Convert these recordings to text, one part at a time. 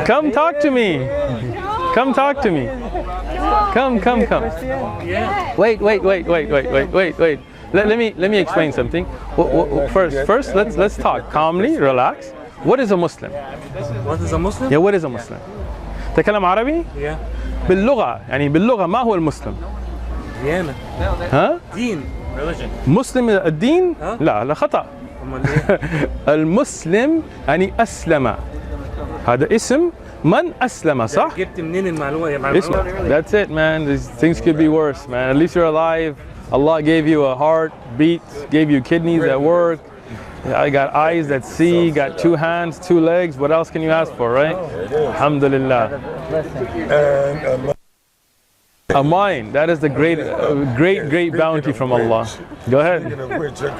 Come talk to me. Come talk to me. Come. Wait. Let me explain something. First, let's talk calmly, relax. What is a Muslim? What is a Muslim? Yeah, what is a Muslim? تكلم عربي؟ Yeah. باللغة باللغة ما هو المسلم؟ ديانة. ها؟ دين. Religion. مسلم الدين؟ لا خطأ. المسلم يعني أسلم. هذا اسم من أسلم صح؟ جبت منين المعلومة يا معلم؟ That's it, man. These things could be worse, man. At least you're alive. Allah gave you a heart beat, gave you kidneys that work. I got eyes that see, got 2 hands, 2 legs. What else can you ask for, right? Alhamdulillah. A mind. That is the great bounty from Allah. Go ahead.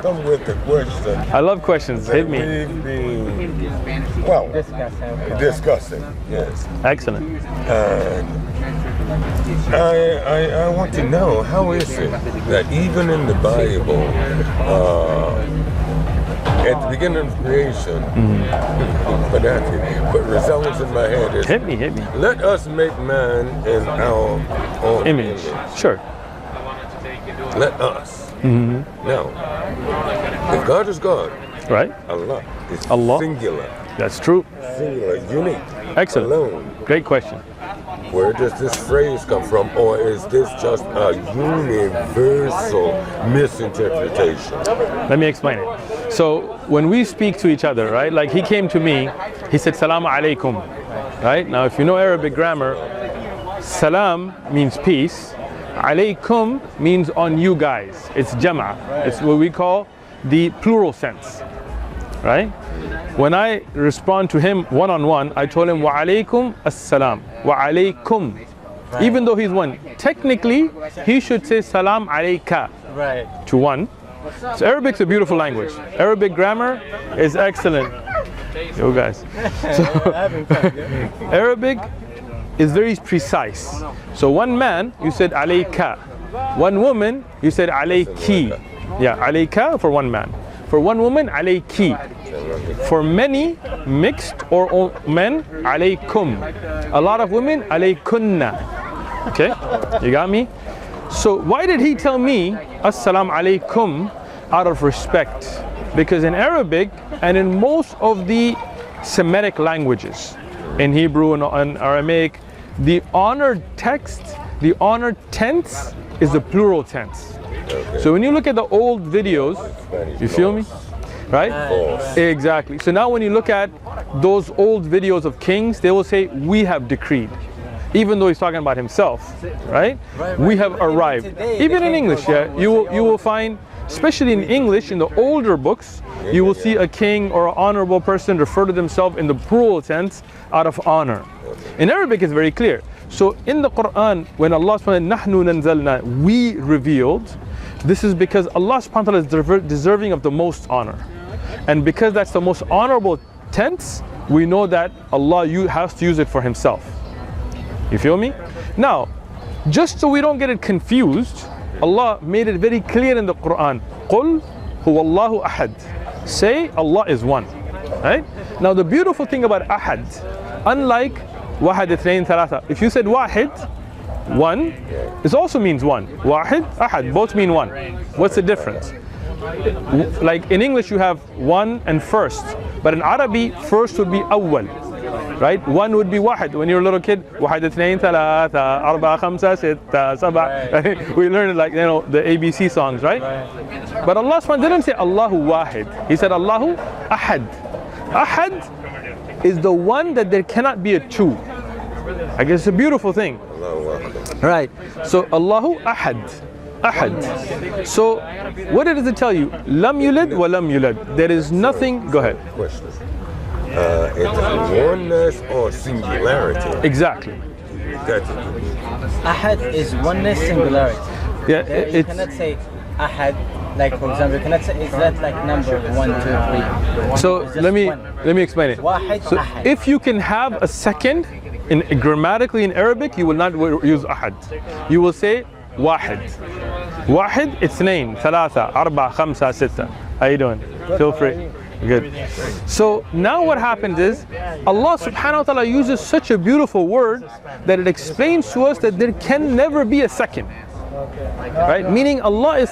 Come with the question. I love questions. Hit me. Well, discussing. Yes. Excellent. I want to know, how is it that even in the Bible, at the beginning of creation, what resounds in my head is, hit me. Let us make man in our own image. Sure. Let us. Now, if God is God, right? Allah is Allah. Singular. That's true. Singular, unique. Excellent. Alone. Great question. Where does this phrase come from, or is this just a universal misinterpretation? Let me explain it. So when we speak to each other, right, like he came to me, he said Salaam alaikum, right? Now if you know Arabic grammar, Salam means peace, alaikum means on you guys. It's jama', it's what we call the plural sense, right? When I respond to him one-on-one, I told him wa alaikum as-salam, wa alaikum. Even though he's one, technically he should say salam alayka to one. So Arabic's a beautiful language. Arabic grammar is excellent. Yo guys. So Arabic is very precise. So one man, you said alayka. One woman, you said alayki. Yeah, alayka for one man. For one woman, alayki. For many, mixed or men, alaykum. A lot of women, alaykunna. Okay, you got me? So why did he tell me assalamu alaikum out of respect? Because in Arabic and in most of the Semitic languages, in Hebrew and Aramaic, the honored text, the honored tense is the plural tense. So when you look at the old videos, you feel me? Right? Exactly. So now when you look at those old videos of kings, they will say, we have decreed. Even though he's talking about himself, right? We have arrived. Even in English, yeah, you will find, especially in English, in the older books, you will see a king or an honorable person refer to themselves in the plural tense out of honor. In Arabic, it's very clear. So in the Quran, when Allah subhanahu wa ta'ala, nahnu nanzalna, we revealed, this is because Allah subhanahu wa ta'ala is deserving of the most honor. And because that's the most honorable tense, we know that Allah has to use it for himself. You feel me? Now, just so we don't get it confused, Allah made it very clear in the Quran. قُلْ هُوَ اللَّهُ أَحَدٌ. Say Allah is one. Right? Now the beautiful thing about ahad, unlike wahid, ithnain, thalatha, if you said wahid, one, it also means one. Wahid, ahad, both mean one. What's the difference? Like in English you have one and first, but in Arabic first would be awwal, right? One would be wahid. When you're a little kid, wahid, ithnain, thalatha, arba'a, khamsa, sitta, sab'a. We learn it like, you know, the ABC songs, right? But Allah subhanahu didn't say Allahu wahid. He said Allahu ahad. Ahad is the one that there cannot be a two. I guess it's a beautiful thing. Right. So Allahu ahad. Ahad. So what does it tell you? Lam yulad wa lam yulad. There is nothing. Go ahead. Question. It's oneness or singularity? Exactly. Ahad is oneness, singularity. Yeah, you cannot say ahad. Like for example, you cannot say is that like number 1, 2, 3. So let me explain it. So if you can have a second, grammatically in Arabic, you will not use ahad. You will say wahid. Wahid, ithnain, thalatha, arba, khamsa, sitta. How you doing? Feel free. Good. So now what happens is Allah subhanahu wa ta'ala uses such a beautiful word that it explains to us that there can never be a second. Right? Meaning Allah is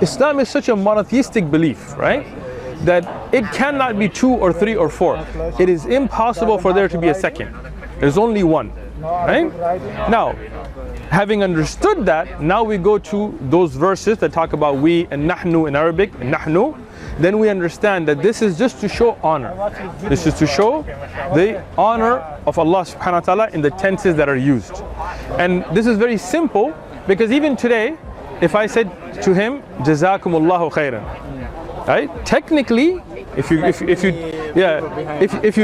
Islam is such a monotheistic belief, right? That it cannot be 2 or 3 or 4. It is impossible for there to be a second. There's only one. Right? Now, having understood that, now we go to those verses that talk about we and nahnu in Arabic, and nahnu. Then we understand that this is just to show honor. This is to show the honor of Allah subhanahu wa ta'ala in the tenses that are used. And this is very simple because even today, if I said to him, Jazakum Allah Khairan, right? Technically, if you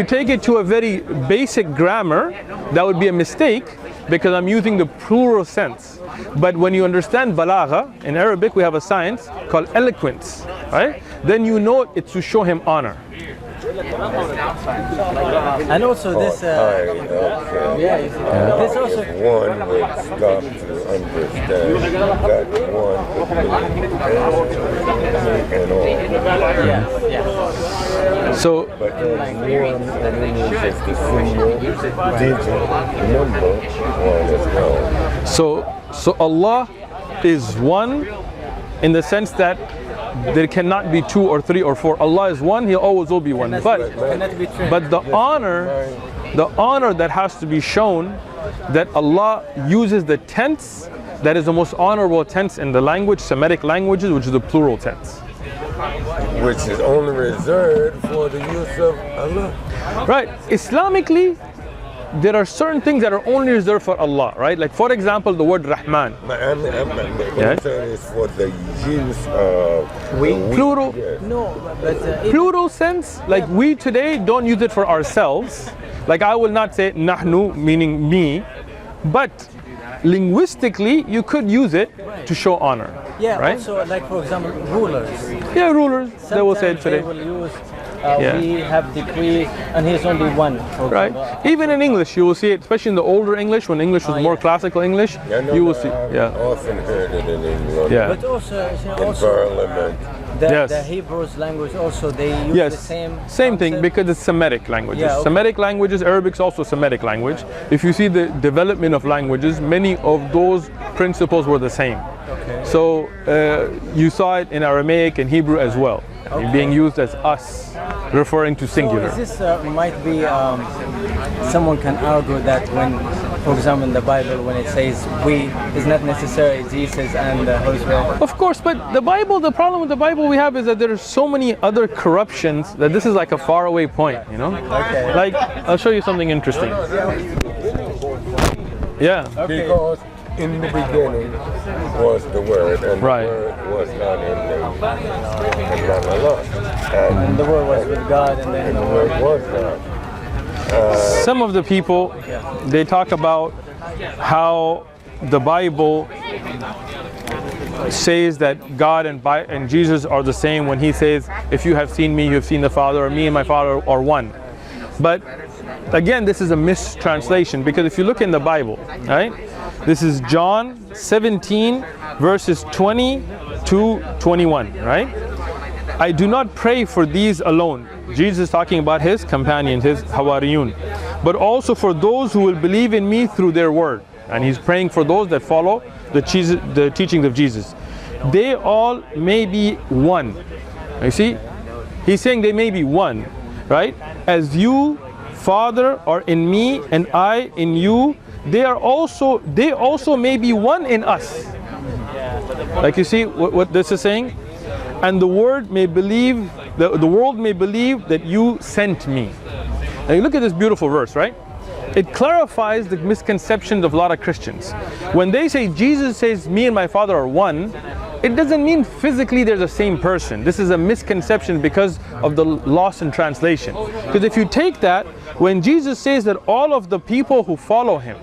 take it to a very basic grammar, that would be a mistake because I'm using the plural sense. But when you understand balagha, in Arabic we have a science called eloquence, right? Then you know it's to show him honor. And also this, this also one would stop to understand that one and all. So, but there's one and then it's just the single digit number one as well. So Allah is one in the sense that there cannot be 2 or 3 or 4. Allah is one, He always will be one. But the honor that has to be shown, that Allah uses the tense that is the most honorable tense in the language, Semitic languages, which is the plural tense. Which is only reserved for the use of Allah. Right. Islamically, there are certain things that are only reserved for Allah, right? Like for example, the word Rahman. What I'm saying is for the use of plural. Yes. no, but Plural sense, like we today don't use it for ourselves. Like I will not say nahnu, meaning me, but linguistically you could use it to show honor. yeah, right? also like for example, rulers. Yeah, rulers, they will say it today. They will use, Yeah. we have decree, and he's only one. For Right. example. Even in English, you will see it, especially in the older English, when English was more classical English, you will see. Yeah. Often heard it in England. Yeah. But also, In Parliament. Yes. the Hebrews language also, they use Yes, the same thing concept. because it's Semitic languages. Yeah, okay. Semitic languages, Arabic's also Semitic language. If you see the development of languages, many of those principles were the same. Okay. So you saw it in Aramaic and Hebrew as well, being used as us, referring to singular. So is this might be someone can argue that when, for example, in the Bible, when it says we, is not necessarily Jesus and the Holy Spirit. Of course, but the Bible, the problem with the Bible we have is that there are so many other corruptions that this is like a faraway point, you know? Okay. Like, I'll show you something interesting. Yeah. Because in the beginning was the Word, and Right. the Word was not in Allah. And the word was with God, and then And the Word was God. Some of the people, they talk about how the Bible says that God and Jesus are the same when He says, if you have seen me, you have seen the Father, or me and my Father are one. But again, this is a mistranslation, because if you look in the Bible, right, this is John 17 verses 20 to 21, right? I do not pray for these alone. Jesus is talking about His companions, His Hawariyun, but also for those who will believe in me through their word. And He's praying for those that follow the teachings of Jesus. They all may be one. You see? He's saying they may be one, right? As you, Father, are in me and I in you, they also may be one in us. Like you see what this is saying? And the world may believe that you sent me. Now you look at this beautiful verse, right? It clarifies the misconceptions of a lot of Christians. When they say Jesus says me and my Father are one, it doesn't mean physically they're the same person. This is a misconception because of the loss in translation. Because if you take that, when Jesus says that all of the people who follow Him,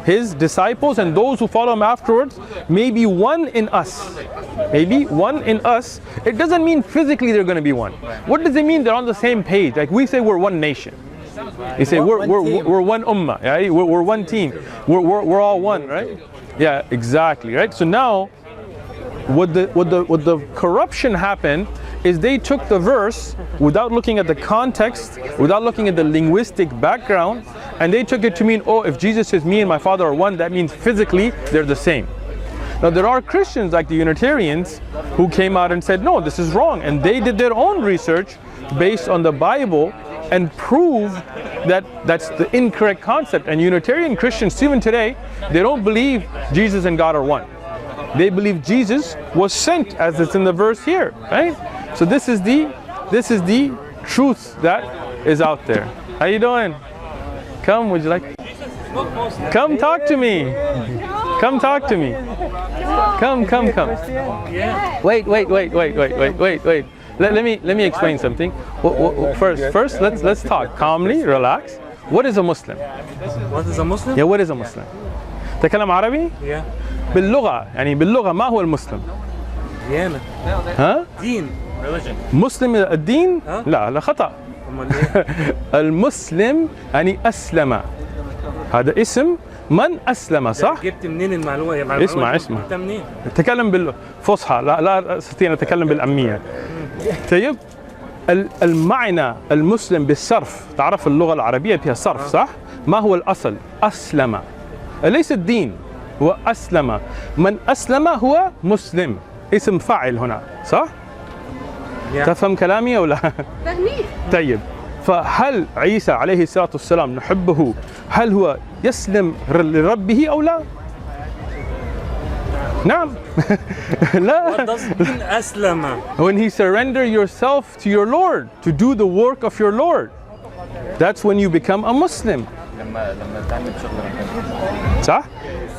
His disciples and those who follow Him afterwards, may be one in us. Maybe one in us. It doesn't mean physically they're going to be one. What does it mean they're on the same page? Like we say we're one nation. You say we're one ummah, right? We're one team. We're all one, right? Yeah, exactly, right? So now, what the corruption happened is they took the verse without looking at the context, without looking at the linguistic background, and they took it to mean, oh, if Jesus says me and my Father are one, that means physically they're the same. Now there are Christians like the Unitarians who came out and said, no, this is wrong, and they did their own research based on the Bible and proved that that's the incorrect concept. And Unitarian Christians, even today, they don't believe Jesus and God are one. They believe Jesus was sent, as it's in the verse here, right? So this is the truth that is out there. How you doing? Come, would you like? Come talk to me. Come talk to me. Come. Wait. Let me explain something. First, let's talk calmly, relax. What is a Muslim? What is a Muslim? Yeah, what is a Muslim? تتكلم عربي؟ Yeah. باللغة ما هو المسلم؟ ديانة. ها؟ دين. Religion. مسلم الدين؟ لا خطأ. المسلم يعني أسلم. هذا اسم من أسلم، صح؟ جبت منين المعلومة؟ اسمع. جبت منين؟ تكلم بالفصحى، لا أستطيع أن أتكلم بالأمية. طيب المعنى المسلم بالصرف، تعرف اللغة العربية فيها صرف، صح؟ ما هو الأصل؟ أسلم، ليس الدين، هو أسلم. من أسلم هو مسلم، اسم فاعل هنا، صح؟ تفهم كلامي أو لا؟ فاهمين. طيب فهل عيسى عليه الصلاة والسلام نحبه، هل هو يسلم لربه أو لا؟ نعم. لا. What does mean أسلم? When he surrender yourself to your Lord, to do the work of your Lord, that's when you become a Muslim. صح?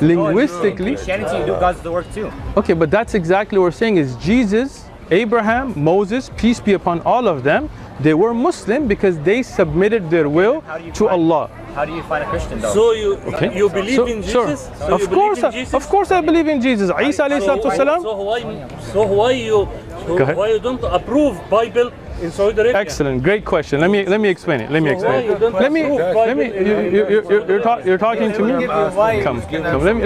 Linguistically. Christianity, you do God's the work too. Okay, but that's exactly what we're saying is Jesus, Abraham, Moses, peace be upon all of them, they were Muslim because they submitted their will to Allah. How do you find a Christian though? So you believe in Jesus? So of course I believe in Jesus. Isa alayhi salatu wasalam. So why you don't approve Bible in Saudi Arabia? Excellent, great question. Let me explain it. You're talking to me. Come.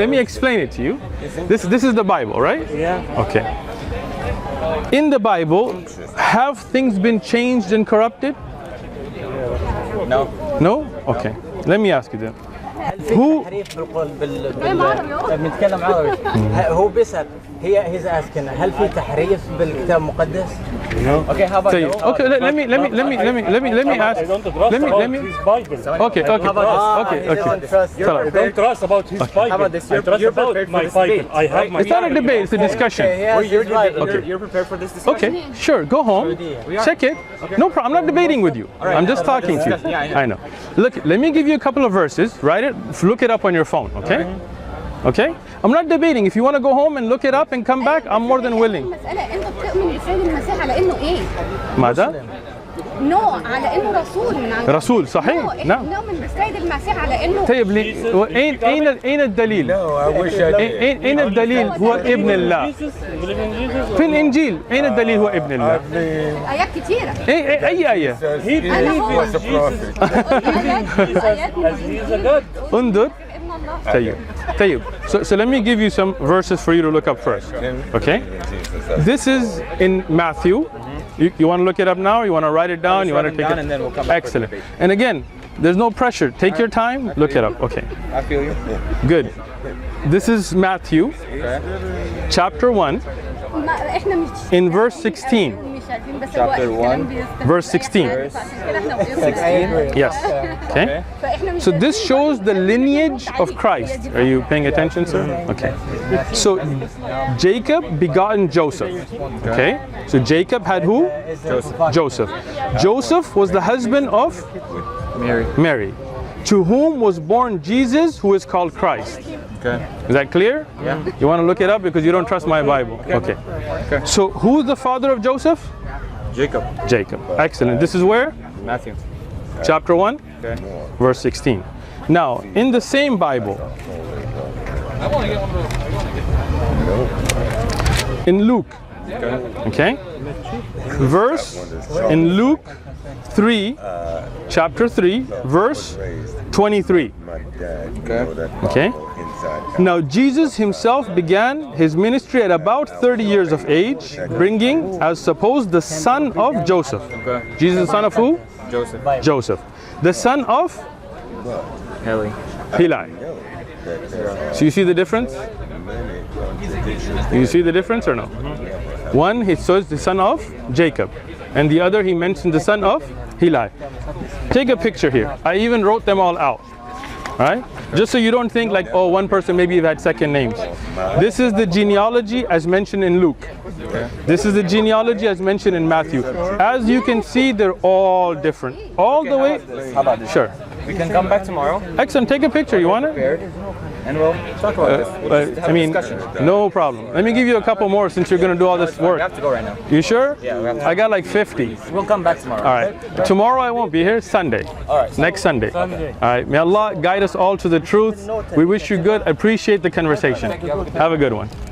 Let me explain it to you. This is the Bible, right? Yeah. Okay. In the Bible, have things been changed and corrupted? No. No? Okay. Let me ask you then. هو بنتكلم عربي. هو بيسأل he's asking هل في تحريف بالكتاب المقدس؟ Okay, how about you? Okay, let me ask. Let me. Okay. Don't trust about his Bible. How about this? I trust about my Bible. I have my. It's not a debate. It's a discussion. You're prepared for this discussion? Okay, sure. Go home. Check it. No problem. I'm not debating with you. I'm just talking to you. I know. Look, let me give you a couple of verses. Write it. Look it up on your phone. Okay. Okay? I'm not debating. If you want to go home and look it up and come back, I'm more than willing. المسألة أنت بتؤمن بسيد المسيح على إنه إيه؟ ماذا؟ على إنه رسول من عند رسول صحيح. نعم. نؤمن بسيد المسيح على إنه. طيب أين الدليل؟ أين الدليل هو ابن الله؟ في الإنجيل أين الدليل هو ابن الله؟ آيات كتيرة. أي آية؟ انظر. طيب. So let me give you some verses for you to look up first. Okay? This is in Matthew. You want to look it up now? Or you want to write it down? You want to take it? And then we'll come back. Excellent. And again, there's no pressure. Take your time. Look it up. Okay. I feel you. Good. This is Matthew, chapter 1, in verse 16. Chapter 1, verse 16. Yes. Okay. So this shows the lineage of Christ. Are you paying attention, sir? Okay. So Jacob begotten Joseph. Okay. So Jacob had who? Joseph. Joseph was the husband of Mary, to whom was born Jesus, who is called Christ. Okay. Is that clear? Yeah. You want to look it up because you don't trust my Bible. Okay. So who's the father of Joseph? Jacob. Excellent. This is where? Matthew. Chapter 1, verse 16. Now, in the same Bible, in Luke, okay? Verse in Luke 3, chapter 3, verse 23. Okay? Now Jesus himself began his ministry at about 30 years of age, bringing as supposed the son of Joseph. Jesus, the son of who? Joseph. Joseph. The son of Heli. So you see the difference? You see the difference or no? One, he says the son of Jacob, and the other he mentioned the son of Heli. Take a picture here. I even wrote them all out. Right? Just so you don't think like, oh, one person maybe had second names. This is the genealogy as mentioned in Luke. This is the genealogy as mentioned in Matthew. As you can see, they're all different. All the way. How about this? Sure. We can come back tomorrow. Excellent. Take a picture. You want it? And we'll talk about this. We'll just have I a mean, discussion. no problem. Let me give you a couple more since you're going to do all this We work. have to go right now. You sure? Yeah, we have to. I got like 50. We'll come back tomorrow. All right. Tomorrow I won't be here. Sunday. All right. Next Sunday. Sunday. All right. May Allah guide us all to the truth. We wish you good. Appreciate the conversation. Have a good one.